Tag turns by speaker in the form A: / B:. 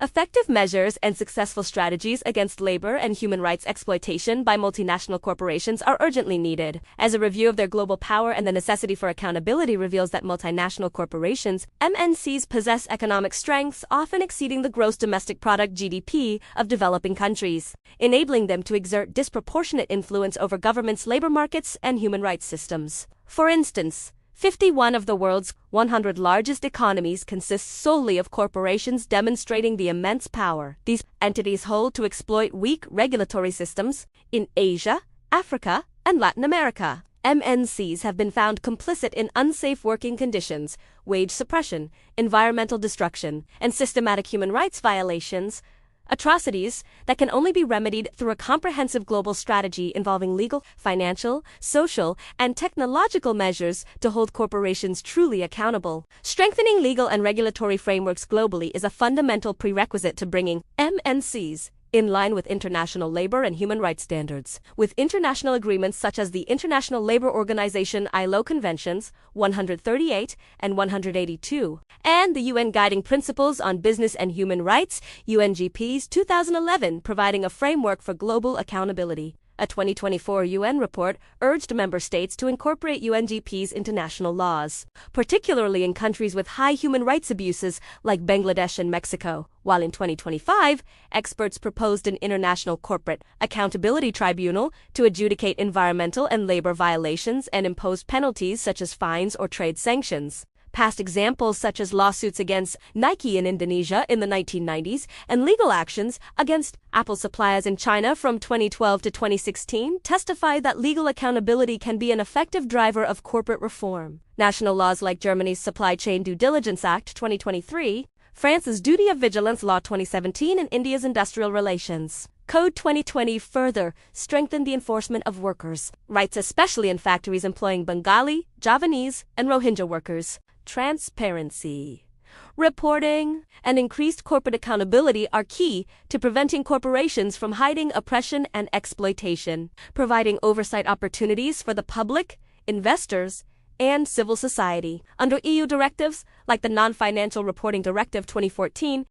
A: Effective measures and successful strategies against labor and human rights exploitation by multinational corporations are urgently needed, as a review of their global power and the necessity for accountability reveals that multinational corporations, MNCs, possess economic strengths often exceeding the gross domestic product (GDP) of developing countries, enabling them to exert disproportionate influence over governments' labor markets and human rights systems. For instance, 51 of the world's 100 largest economies consist solely of corporations, demonstrating the immense power these entities hold to exploit weak regulatory systems in Asia, Africa, and Latin America. MNCs have been found complicit in unsafe working conditions, wage suppression, environmental destruction, and systematic human rights violations, atrocities that can only be remedied through a comprehensive global strategy involving legal, financial, social, and technological measures to hold corporations truly accountable. Strengthening legal and regulatory frameworks globally is a fundamental prerequisite to bringing MNCs in line with international labor and human rights standards. With international agreements such as the International Labor Organization ILO Conventions 138 and 182, and the UN Guiding Principles on Business and Human Rights, UNGPs 2011, providing a framework for global accountability. A 2024 UN report urged member states to incorporate UNGPs into national laws, particularly in countries with high human rights abuses like Bangladesh and Mexico, while in 2025, experts proposed an international corporate accountability tribunal to adjudicate environmental and labor violations and impose penalties such as fines or trade sanctions. Past examples such as lawsuits against Nike in Indonesia in the 1990s and legal actions against Apple suppliers in China from 2012 to 2016 testify that legal accountability can be an effective driver of corporate reform. National laws like Germany's Supply Chain Due Diligence Act 2023, France's Duty of Vigilance Law 2017, and India's Industrial Relations Code 2020 further strengthened the enforcement of workers' rights, especially in factories employing Bengali, Javanese, and Rohingya workers. Transparency, reporting, and increased corporate accountability are key to preventing corporations from hiding oppression and exploitation, providing oversight opportunities for the public, investors, and civil society. Under EU directives, like the Non-Financial Reporting Directive 2014,